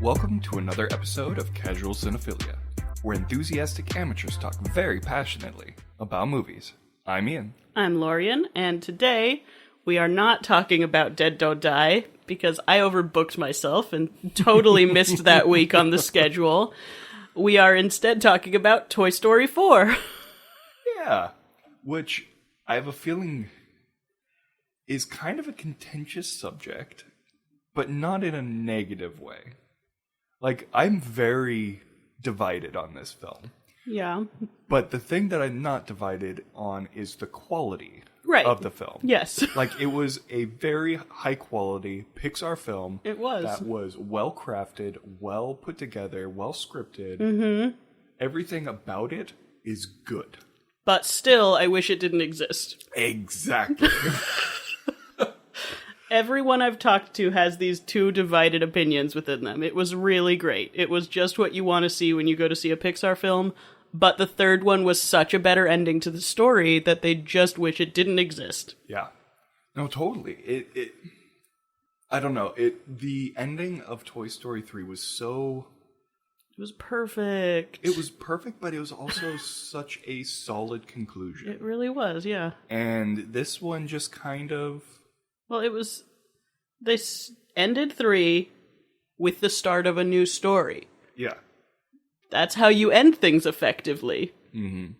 Welcome to another episode of Casual Cinephilia, where enthusiastic amateurs talk very passionately about movies. I'm Ian. I'm Lorian, and today we are not talking about Dead Don't Die, because I overbooked myself and totally missed that week on the schedule. We are instead talking about Toy Story 4. Yeah, which I have a feeling is kind of a contentious subject, but not in a negative way. Like, I'm very divided on this film. Yeah. But the thing that I'm not divided on is the quality of the film. Yes. Like, it was a very high-quality Pixar film. It was. That was well-crafted, well put together, well-scripted. Mm-hmm. Everything about it is good. But still, I wish it didn't exist. Exactly. Everyone I've talked to has these two divided opinions within them. It was really great. It was just what you want to see when you go to see a Pixar film, but the third one was such a better ending to the story that they just wish it didn't exist. Yeah. No, totally. I don't know. The ending of Toy Story 3 was so... It was perfect. It was perfect, but it was also such a solid conclusion. It really was, yeah. And this one just kind of... Well, it was... They ended 3 with the start of a new story. Yeah. That's how you end things effectively. Mm-hmm.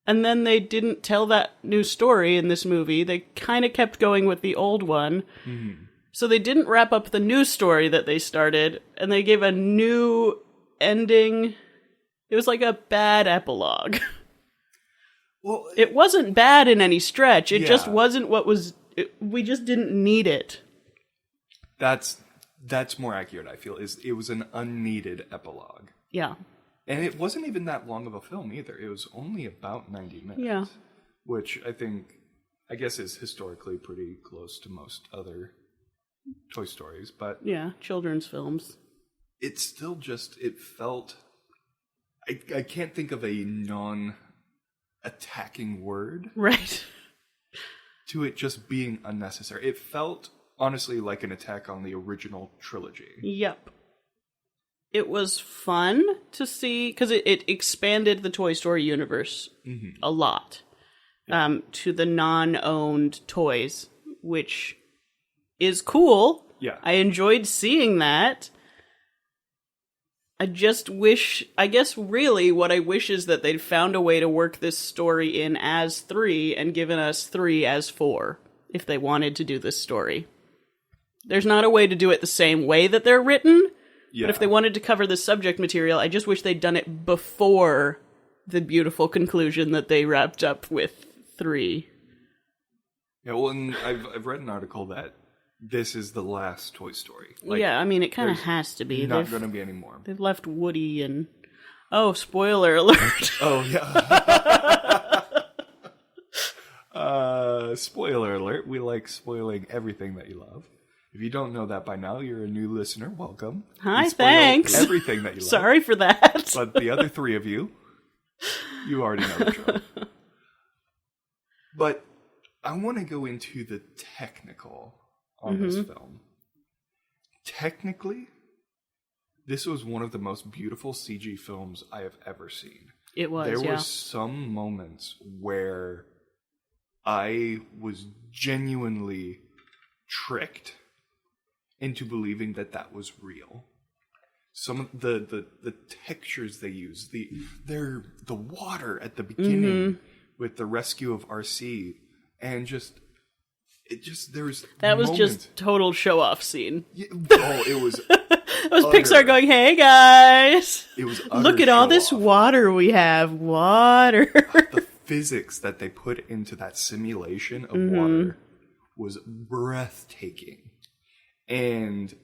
And then they didn't tell that new story in this movie. They kind of kept going with the old one. Mm-hmm. So they didn't wrap up the new story that they started, and they gave a new ending. It was like a bad epilogue. Well, it wasn't bad in any stretch. It just wasn't what was... we just didn't need it. That's more accurate, I feel. It was an unneeded epilogue. Yeah. And it wasn't even that long of a film either. It was only about 90 minutes. Yeah. Which I guess is historically pretty close to most other Toy Stories, but... Yeah, children's films. It still just, it felt... I can't think of a non-attacking word. Right. To it just being unnecessary. It felt, honestly, like an attack on the original trilogy. Yep. It was fun to see, because it expanded the Toy Story universe a lot to the non-owned toys, which is cool. Yeah. I enjoyed seeing that. I just wish, I guess really what I wish is that they'd found a way to work this story in as 3 and given us 3 as 4, if they wanted to do this story. There's not a way to do it the same way that they're written, but if they wanted to cover the subject material, I just wish they'd done it before the beautiful conclusion that they wrapped up with 3. Yeah, well, and I've read an article that this is the last Toy Story. Like, yeah, I mean, it kind of has to be. Not going to be any more. They've left Woody and... Oh, spoiler alert. Oh, yeah. Spoiler alert. We like spoiling everything that you love. If you don't know that by now, you're a new listener. Welcome. Hi, thanks. Everything that you love. Sorry for that. But the other 3 of you, you already know the drill. But I want to go into the technical on this film. Technically, this was one of the most beautiful CG films I have ever seen. It was, There were some moments where I was genuinely tricked into believing that was real. Some of the textures they use, the water at the beginning with the rescue of RC, and that was just total show off scene. Yeah, it was. It was Pixar going, "Hey guys, it was look at all this water we have. Water." The physics that they put into that simulation of water was breathtaking, and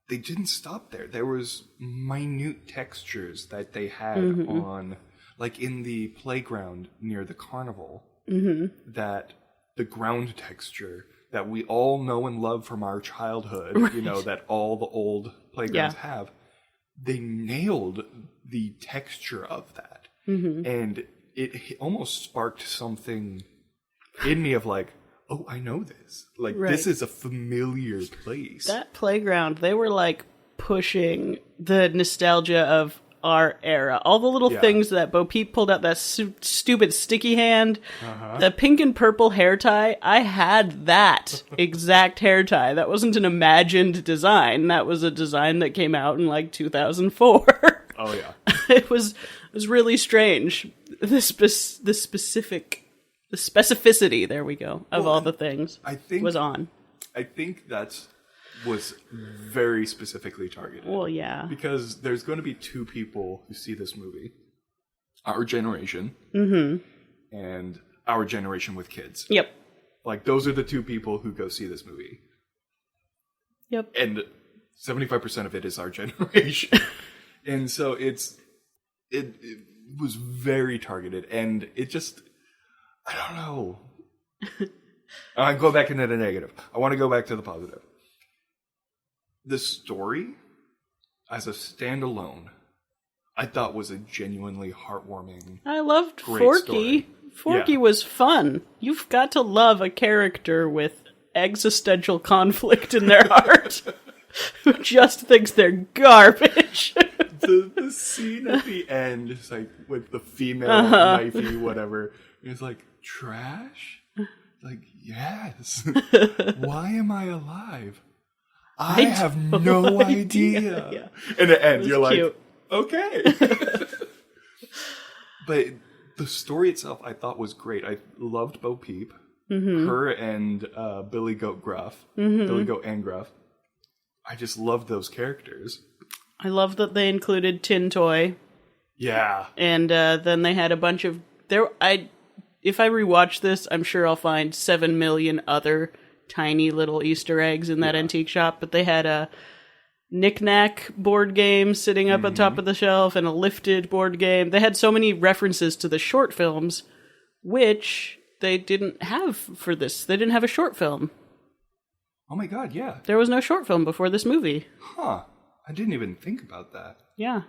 they didn't stop there. There was minute textures that they had on, like in the playground near the carnival, that. The ground texture that we all know and love from our childhood, right. That all the old playgrounds have, they nailed the texture of that. And it almost sparked something in me of like, oh, I know this. Like, this is a familiar place. That playground, they were like pushing the nostalgia of our era. All the little things that Bo Peep pulled out, that stupid sticky hand, the pink and purple hair tie. I had that exact hair tie. That wasn't an imagined design. That was a design that came out in like 2004. Oh yeah. It was really strange. The specificity, there we go, of all the things was on. I think was very specifically targeted. Well, yeah. Because there's going to be two people who see this movie. Our generation. And our generation with kids. Yep. Like, those are the two people who go see this movie. Yep. And 75% of it is our generation. And so it was very targeted. And it just, I don't know. I go back into the negative. I want to go back to the positive. The story, as a standalone, I thought was a genuinely heartwarming. I loved Forky. Story. Forky was fun. You've got to love a character with existential conflict in their heart who just thinks they're garbage. The scene at the end is like with the female knifey, whatever. It's like, trash? Like, yes. Why am I alive? I have no idea. Yeah. In the end, you're cute. like, okay. But the story itself, I thought was great. I loved Bo Peep, her and Billy Goat Gruff, Billy Goat and Gruff. I just loved those characters. I love that they included Tin Toy. Yeah, and then they had a bunch of if I rewatch this, I'm sure I'll find 7 million other tiny little Easter eggs in that antique shop. But they had a knick-knack board game sitting up on top of the shelf and a lifted board game. They had so many references to the short films, which they didn't have for this. They didn't have a short film. Oh my god, yeah. There was no short film before this movie. Huh. I didn't even think about that. Yeah.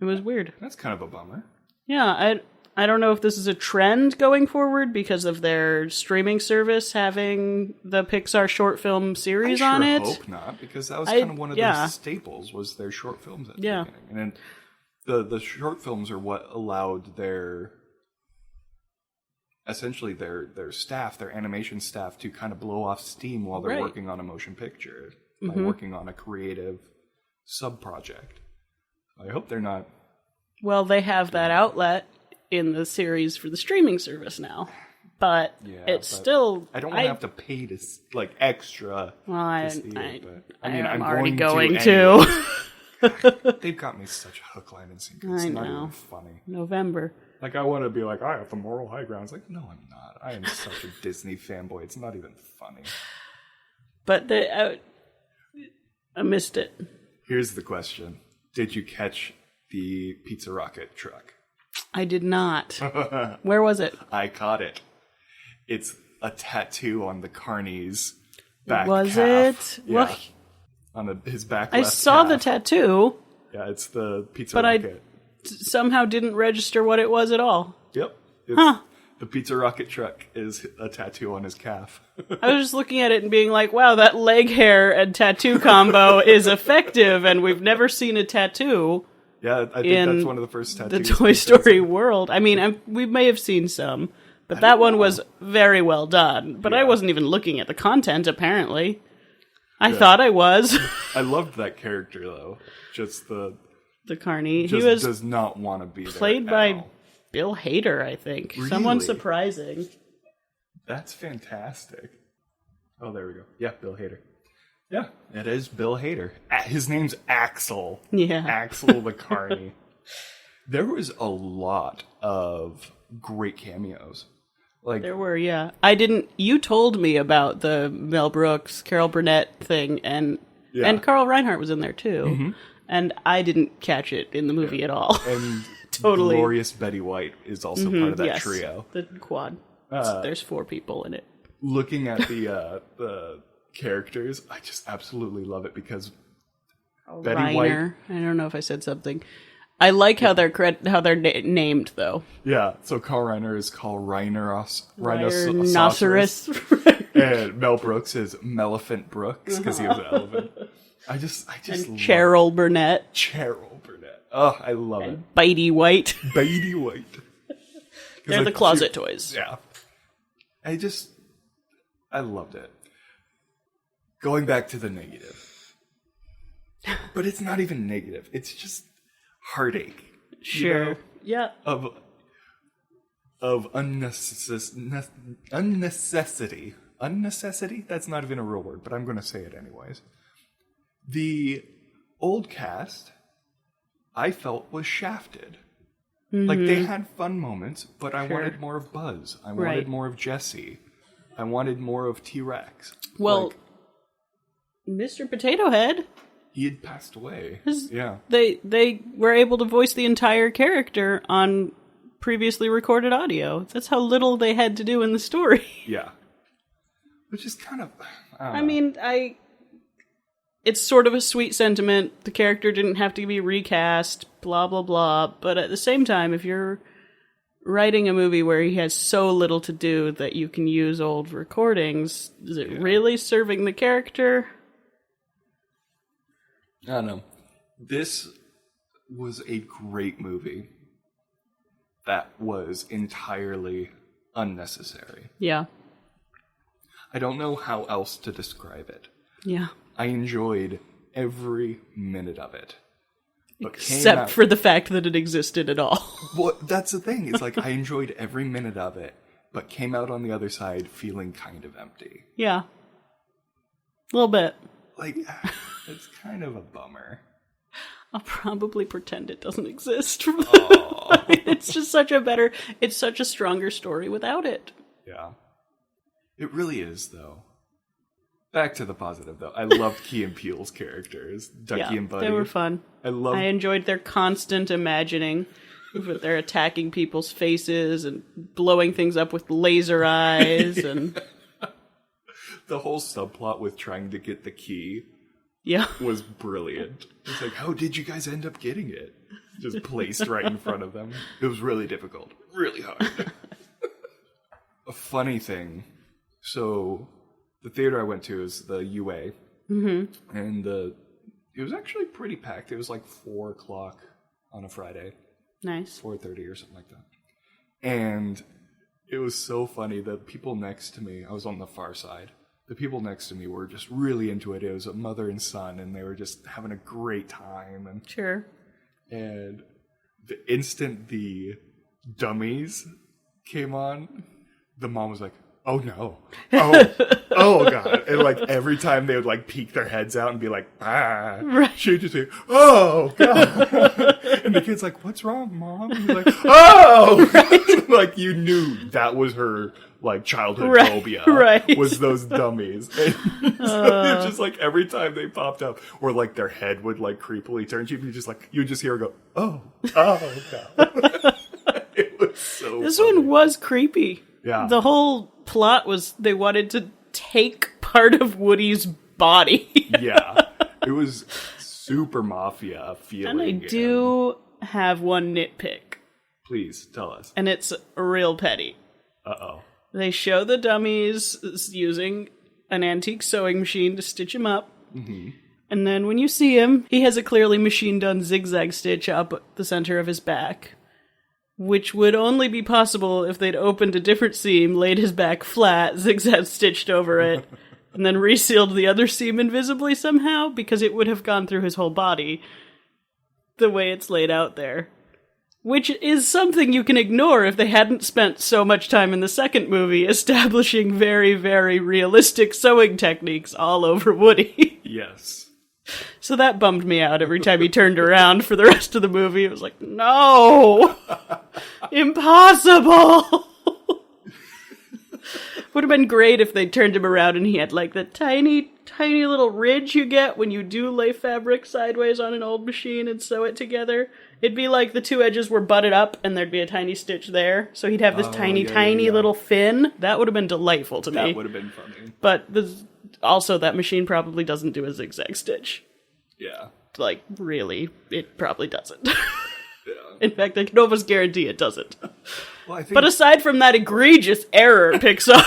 It was weird. That's kind of a bummer. Yeah, I don't know if this is a trend going forward because of their streaming service having the Pixar short film series on it. I hope not, because that was kind of one of their staples, was their short films at the beginning. And then the short films are what allowed essentially their staff, their animation staff, to kind of blow off steam while they're working on a motion picture, by working on a creative sub-project. I hope they're not... Well, they have that outlet in the series for the streaming service now, but still... I don't want to have to pay to, like, extra to see it, but... I mean, I'm already going to. They've got me such a hook, line, and sinker. It's I not know. even funny. November. Like, I want to be like, I have the moral high ground. It's like, no, I'm not. I am such a Disney fanboy. It's not even funny. But I missed it. Here's the question. Did you catch the Pizza Rocket truck? I did not. Where was it? I caught it. It's a tattoo on the Carney's back Was calf. it? Yeah. Well, On his back I left saw calf. the tattoo. Yeah, it's the Pizza But Rocket. Somehow didn't register what it was at all. Yep. The Pizza Rocket truck is a tattoo on his calf. I was just looking at it and being like, wow, that leg hair and tattoo combo is effective, and we've never seen a tattoo. Yeah, I think that's one of the first tattoos. The Toy Story world. I mean, we may have seen some, but that one was very well done. But I wasn't even looking at the content, apparently. I thought I was. I loved that character, though. Just the Carney. Just He was does not want to be played there by at all. Bill Hader, I think. Really? Someone surprising. That's fantastic. Oh, there we go. Yeah, Bill Hader. Yeah, it is Bill Hader. His name's Axel. Yeah. Axel the Carney. There was a lot of great cameos. Like, There were, yeah. You told me about the Mel Brooks, Carol Burnett thing, and Carl Reinhardt was in there too. Mm-hmm. And I didn't catch it in the movie at all. And totally. Glorious Betty White is also part of that trio. The quad. There's 4 people in it. Looking at the characters, I just absolutely love it because Betty White. I don't know if I said something. I like how they're named though. Yeah, so Carl Reiner is called Rhinoceros. Rhinoceros. And Mel Brooks is Melephant Brooks because he was an elephant. I just And love Cheryl Burnett. Cheryl Burnett. Oh, I love it. Bitey White. Beatty White. They're the closet toys. Yeah. I loved it. Going back to the negative. But it's not even negative. It's just heartache. Sure. You know? Yeah. Of unnecessity. Unnecessity? That's not even a real word, but I'm going to say it anyways. The old cast, I felt, was shafted. Mm-hmm. Like, they had fun moments, but I wanted more of Buzz. I wanted more of Jesse. I wanted more of T-Rex. Well, Mr. Potato Head... He had passed away. Yeah. They were able to voice the entire character on previously recorded audio. That's how little they had to do in the story. Yeah. Which is kind of... I mean, it's sort of a sweet sentiment. The character didn't have to be recast, blah, blah, blah. But at the same time, if you're writing a movie where he has so little to do that you can use old recordings, is it really serving the character? I don't know. This was a great movie that was entirely unnecessary. Yeah. I don't know how else to describe it. Yeah. I enjoyed every minute of it. Except for the fact that it existed at all. Well, that's the thing. It's like I enjoyed every minute of it, but came out on the other side feeling kind of empty. Yeah. A little bit. Like, it's kind of a bummer. I'll probably pretend it doesn't exist. It's just it's such a stronger story without it. Yeah. It really is, though. Back to the positive, though. I loved Key and Peele's characters, Ducky and Buddy. They were fun. I enjoyed their constant imagining. They're attacking people's faces and blowing things up with laser eyes. And the whole subplot with trying to get the key was brilliant. It's like, how did you guys end up getting it? Just placed right in front of them. It was really difficult. Really hard. A funny thing. So, the theater I went to is the UA. Mm-hmm. And it was actually pretty packed. It was like 4 o'clock on a Friday. Nice. 4:30 or something like that. And it was so funny. The people next to me, I was on the far side. The people next to me were just really into it. It was a mother and son, and they were just having a great time. And sure. And the instant the dummies came on, the mom was like, "Oh no! Oh god!" And like every time they would like peek their heads out and be like, "Ah," she'd just say, "Oh god!" And the kid's like, "What's wrong, mom?" And he's like, "Oh!" Like you knew that was her like childhood phobia, was those dummies. And so it's just like every time they popped up, or like their head would like creepily turn, you just hear her go, "Oh god!" It was so. This funny. one was creepy. Yeah. The whole plot was they wanted to take part of Woody's body. Yeah. It was super mafia feeling. And I do have one nitpick. Please, tell us. And it's real petty. Uh-oh. They show the dummies using an antique sewing machine to stitch him up. Mm-hmm. And then when you see him, he has a clearly machine-done zigzag stitch up the center of his back. Which would only be possible if they'd opened a different seam, laid his back flat, zigzag stitched over it, and then resealed the other seam invisibly somehow, because it would have gone through his whole body the way it's laid out there. Which is something you can ignore if they hadn't spent so much time in the second movie establishing very, very realistic sewing techniques all over Woody. Yes. So that bummed me out every time he turned around for the rest of the movie. It was like, no! Impossible! Would have been great if they turned him around and he had like the tiny, tiny little ridge you get when you do lay fabric sideways on an old machine and sew it together. It'd be like the two edges were butted up and there'd be a tiny stitch there. So he'd have this tiny little fin. That would have been delightful to me. That would have been funny. But also, that machine probably doesn't do a zigzag stitch. Yeah. Like, really, it probably doesn't. Yeah. In fact, I can almost guarantee it doesn't. Well, I think... But aside from that egregious error, Pixar,